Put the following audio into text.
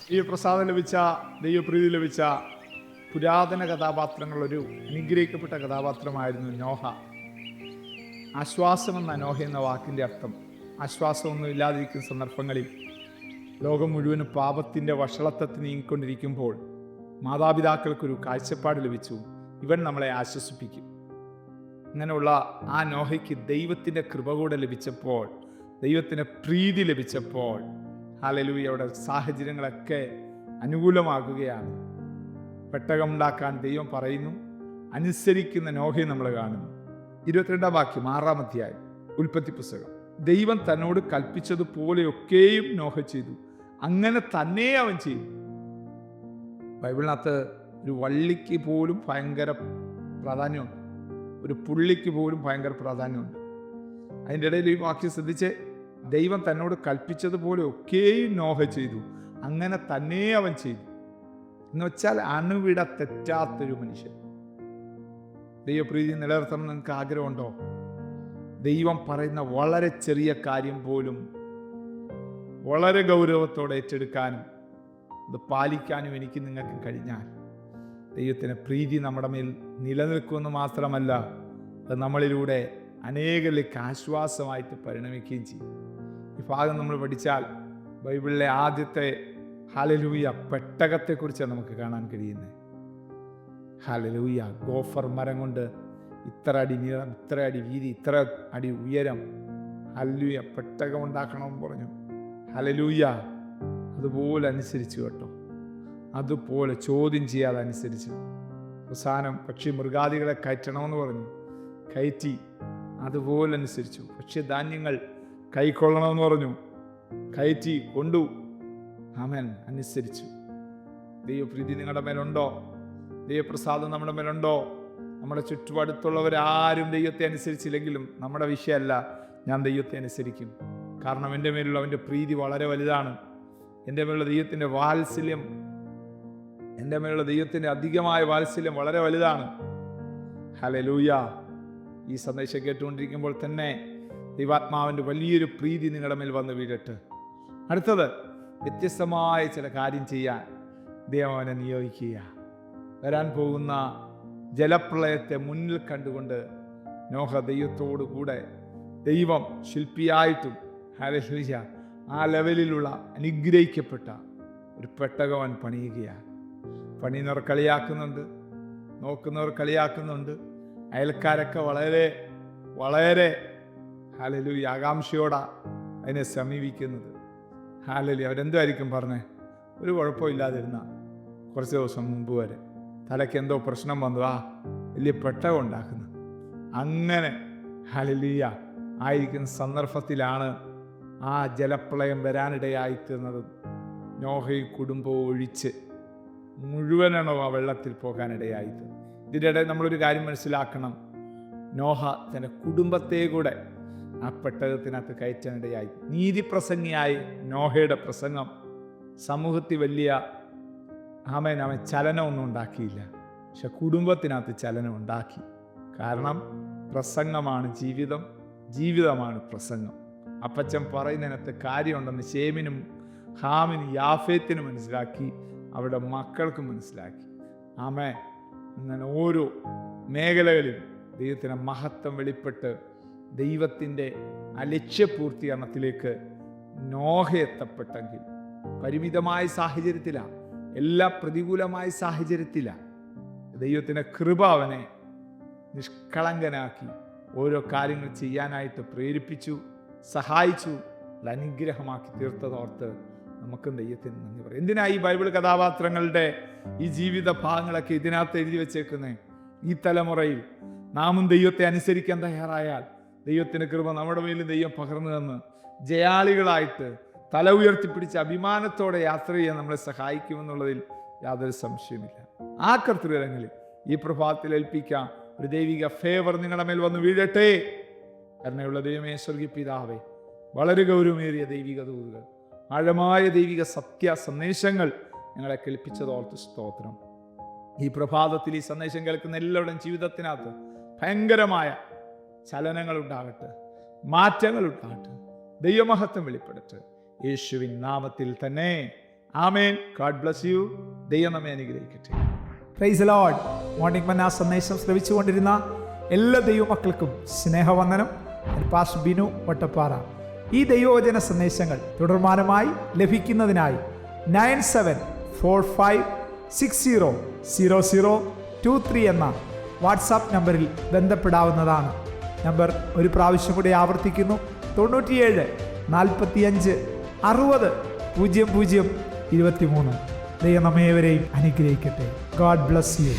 ദൈവപ്രസാദം ലഭിച്ച, ദൈവപ്രീതി ലഭിച്ച പുരാതന കഥാപാത്രങ്ങളൊരു അനുഗ്രഹിക്കപ്പെട്ട കഥാപാത്രമായിരുന്നു നോഹ. ആശ്വാസമെന്ന നോഹ എന്ന വാക്കിൻ്റെ അർത്ഥം ആശ്വാസമൊന്നും ഇല്ലാതിരിക്കുന്ന സന്ദർഭങ്ങളിൽ ലോകം മുഴുവനും പാപത്തിൻ്റെ വഷളത്വത്തിൽ നീങ്ങിക്കൊണ്ടിരിക്കുമ്പോൾ മാതാപിതാക്കൾക്കൊരു കാഴ്ചപ്പാട് ലഭിച്ചു. ഇവൻ നമ്മളെ ആശ്വസിപ്പിക്കും. അങ്ങനെയുള്ള ആ നോഹയ്ക്ക് ദൈവത്തിൻ്റെ കൃപ കൂടെ ലഭിച്ചപ്പോൾ, ദൈവത്തിൻ്റെ പ്രീതി ലഭിച്ചപ്പോൾ, ഹല്ലേലൂയയുടെ സാഹചര്യങ്ങളൊക്കെ അനുകൂലമാകുകയാണ്. പെട്ടകമുണ്ടാക്കാൻ ദൈവം പറയുന്നു, അനുസരിക്കുന്ന നോഹയെ നമ്മൾ കാണുന്നു. 22-ാം വാക്യം 6-ാം അധ്യായം ഉൽപ്പത്തി പുസ്തകം. ദൈവം തന്നോട് കൽപ്പിച്ചതുപോലെയൊക്കെയും നോഹ ചെയ്തു, അങ്ങനെ തന്നെ അവൻ ചെയ്തു. ബൈബിളിനകത്ത് ഒരു വള്ളിക്ക് പോലും ഭയങ്കര പ്രാധാന്യമുണ്ട്, ഒരു പുള്ളിക്ക് പോലും ഭയങ്കര പ്രാധാന്യമുണ്ട്. അതിൻ്റെ ഇടയിൽ ഈ വാക്യം ശ്രദ്ധിച്ച്, ദൈവം തന്നോട് കൽപ്പിച്ചതുപോലെ ഒക്കെയും നോഹ ചെയ്തു, അങ്ങനെ തന്നെ അവൻ ചെയ്തു. എന്ന് വെച്ചാൽ അണുവിട തെറ്റാത്തൊരു മനുഷ്യൻ. ദൈവപ്രീതി നിലനിർത്തണം നിങ്ങൾക്ക് ആഗ്രഹമുണ്ടോ? ദൈവം പറയുന്ന വളരെ ചെറിയ കാര്യം പോലും വളരെ ഗൗരവത്തോടെ ഏറ്റെടുക്കാനും അത് പാലിക്കാനും എനിക്ക് നിങ്ങൾക്ക് കഴിഞ്ഞാൽ ദൈവത്തിന് പ്രീതി നമ്മുടെ മേൽ നിലനിൽക്കുമെന്ന് മാത്രമല്ല, അത് നമ്മളിലൂടെ അനേകരിലേക്ക് ആശ്വാസമായിട്ട് പരിണമിക്കുകയും ചെയ്യും. ഈ ഭാഗം നമ്മൾ പഠിച്ചാൽ ബൈബിളിലെ ആദ്യത്തെ ഹല്ലേലൂയ പെട്ടകത്തെക്കുറിച്ചാണ് നമുക്ക് കാണാൻ കഴിയുന്നത്. ഹല്ലേലൂയ, ഗോഫർ മരം കൊണ്ട് ഇത്ര അടി നീളം, ഇത്ര അടി വീതി, ഇത്ര അടി ഉയരം, ഹല്ലേലൂയ പെട്ടകം ഉണ്ടാക്കണമെന്ന് പറഞ്ഞു. ഹല്ലേലൂയ, അതുപോലെ അനുസരിച്ചു കേട്ടോ, അതുപോലെ ചോദ്യം ചെയ്യാതെ അനുസരിച്ചു. അവസാനം പക്ഷി മൃഗാദികളെ കയറ്റണമെന്ന് പറഞ്ഞു, കയറ്റി. അതുപോലെ അനുസരിച്ചു. ഭക്ഷ്യധാന്യങ്ങൾ കൈക്കൊള്ളണമെന്ന് പറഞ്ഞു, കയറ്റി കൊണ്ടു. ആമേൻ, അനുസരിച്ചു. ദൈവപ്രീതി നിങ്ങളുടെ മേലുണ്ടോ? ദൈവപ്രസാദം നമ്മുടെ മേലുണ്ടോ? നമ്മുടെ ചുറ്റുപാടത്തുള്ളവരാരും ദൈവത്തെ അനുസരിച്ചില്ലെങ്കിലും നമ്മുടെ വിഷയമല്ല, ഞാൻ ദൈവത്തെ അനുസരിക്കും. കാരണം എൻ്റെ മേലുള്ള അവൻ്റെ പ്രീതി വളരെ വലുതാണ്. എൻ്റെ മേലുള്ള ദൈവത്തിൻ്റെ വാത്സല്യം, എൻ്റെ മേലുള്ള ദൈവത്തിൻ്റെ അധികമായ വാത്സല്യം വളരെ വലുതാണ്. ഹല്ലേലൂയ. ഈ സന്ദേശം കേട്ടുകൊണ്ടിരിക്കുമ്പോൾ തന്നെ ദൈവാത്മാവിൻ്റെ വലിയൊരു പ്രീതി നിങ്ങളുടെ മേൽ വന്ന് വീഴട്ടെ. അടുത്തത്, വ്യത്യസ്തമായ ചില കാര്യം ചെയ്യാൻ ദൈവം അവനെ നിയോഗിക്കുക. വരാൻ പോകുന്ന ജലപ്രളയത്തെ മുന്നിൽ കണ്ടുകൊണ്ട് നോഹ ദൈവത്തോടു കൂടെ, ദൈവം ശില്പിയായിട്ടും ഹല്ലേലൂയ ആ ലെവലിലുള്ള അനുഗ്രഹിക്കപ്പെട്ട ഒരു പെട്ടകവൻ പണിയുകയാണ്. പണിയുന്നവർ കളിയാക്കുന്നുണ്ട്, നോക്കുന്നവർ കളിയാക്കുന്നുണ്ട്, അയൽക്കാരൊക്കെ വളരെ വളരെ ഹല്ലേലൂയ ആകാംക്ഷയോടെ അതിനെ സമീപിക്കുന്നത്. ഹല്ലേലൂയ. അവരെന്തായിരിക്കും പറഞ്ഞേ? ഒരു കുഴപ്പമില്ലാതിരുന്ന കുറച്ച് ദിവസം മുമ്പ് വരെ തലയ്ക്ക് എന്തോ പ്രശ്നം വന്നു, വലിയ പെട്ടകം ഉണ്ടാക്കുന്നു. അങ്ങനെ ഹല്ലേലൂയ ആയിരിക്കുന്ന സന്ദർഭത്തിലാണ് ആ ജലപ്രളയം വരാനിടയായിത്തീർന്നത്. നോഹയും കുടുംബവും ഒഴിച്ച് മുഴുവനാണോ ആ വെള്ളത്തിൽ പോകാനിടയായത്. ഇതിൻ്റെ ഇടയിൽ നമ്മളൊരു കാര്യം മനസ്സിലാക്കണം, നോഹ തൻ്റെ കുടുംബത്തെ കൂടെ ആ പെട്ടകത്തിനകത്ത് കയറ്റാനിടയായി. നീതിപ്രസംഗിയായി നോഹയുടെ പ്രസംഗം സമൂഹത്തിൽ വലിയ അവൻ ചലനമൊന്നും ഉണ്ടാക്കിയില്ല, പക്ഷെ കുടുംബത്തിനകത്ത് ചലനം ഉണ്ടാക്കി. കാരണം പ്രസംഗമാണ് ജീവിതം, ജീവിതമാണ് പ്രസംഗം. അപ്പച്ചൻ പറയുന്നതിനകത്ത് കാര്യമുണ്ടെന്ന് ശേമിനും ഹാമിനും യാഫേത്തിനും മനസ്സിലാക്കി, അവരുടെ മക്കൾക്ക് മനസ്സിലാക്കി. ആമേ. അങ്ങനെ ഓരോ മേഖലകളിലും ദൈവത്തിൻ്റെ മഹത്വം വെളിപ്പെട്ട് ദൈവത്തിൻ്റെ ആ ലക്ഷ്യപൂർത്തീകരണത്തിലേക്ക് നോഹ എത്തപ്പെട്ടെങ്കിൽ, പരിമിതമായ സാഹചര്യത്തിലാണ്, എല്ലാ പ്രതികൂലമായ സാഹചര്യത്തിലാണ്, ദൈവത്തിൻ്റെ കൃപ അവനെ നിഷ്കളങ്കനാക്കി ഓരോ കാര്യങ്ങൾ ചെയ്യാനായിട്ട് പ്രേരിപ്പിച്ചു, സഹായിച്ചു, അനുഗ്രഹമാക്കി തീർത്തതോർത്ത് നമുക്കും ദൈവത്തിന് നന്ദി പറയും. എന്തിനാ ഈ ബൈബിൾ കഥാപാത്രങ്ങളുടെ ഈ ജീവിത ഭാഗങ്ങളൊക്കെ ഇതിനകത്ത് എഴുതി വെച്ചേക്കുന്നത്? ഈ തലമുറയിൽ നാമും ദൈവത്തെ അനുസരിക്കാൻ തയ്യാറായാൽ ദൈവത്തിൻ്റെ കൃപ നമ്മുടെ മേലും ദൈവം പകർന്നു തന്ന് ജയാളികളായിട്ട് തല ഉയർത്തിപ്പിടിച്ച് അഭിമാനത്തോടെ യാത്ര ചെയ്യാൻ നമ്മളെ സഹായിക്കുമെന്നുള്ളതിൽ യാതൊരു സംശയമില്ല. ആ കർത്തൃകരങ്ങളിൽ ഈ പ്രഭാതത്തിൽ ഏൽപ്പിക്കാം. ഒരു ദൈവിക ഫേവർ നിങ്ങളുടെ മേൽ വന്ന് വീഴട്ടെ. കരുണയുള്ള ദൈവമേ, സ്വർഗീയ പിതാവേ, വളരെ ഗൗരവമേറിയ ദൈവിക ദൂതുകൾ, ആഴമായ ദൈവിക സത്യ സന്ദേശങ്ങൾ ഞങ്ങളെ കേൾപ്പിച്ചതോർത്ത് സ്തോത്രം. ഈ പ്രഭാതത്തിൽ ഈ സന്ദേശം കേൾക്കുന്ന എല്ലാവരുടെയും ജീവിതത്തിനകത്ത് ഭയങ്കരമായ ചലനങ്ങൾ ഉണ്ടാകട്ടെ, മാറ്റങ്ങൾ ഉണ്ടാകട്ടെ, ദൈവമഹത്വം വെളിപ്പെടട്ടെ. യേശുവിൻ നാമത്തിൽ തന്നെ ആമേൻ. God bless you. ദൈവം നമ്മെ അനുഗ്രഹിക്കട്ടെ. Praise the Lord. മോർണിംഗ് മന്ന സന്ദേശം ശ്രവിച്ചുകൊണ്ടിരുന്ന എല്ലാ ദൈവമക്കൾക്കും സ്നേഹവന്ദനം. പാസ്റ്റർ ബിനു വട്ടപ്പാറ. ഈ ദൈവവചന സന്ദേശങ്ങൾ തുടർമാനമായി ലഭിക്കുന്നതിനായി 9745600023 എന്ന വാട്സാപ്പ് നമ്പറിൽ ബന്ധപ്പെടാവുന്നതാണ്. നമ്പർ ഒരു പ്രാവശ്യം കൂടി ആവർത്തിക്കുന്നു: 97 45 60 00 23. ദൈവം നമ്മേവരെയും അനുഗ്രഹിക്കട്ടെ. God bless you.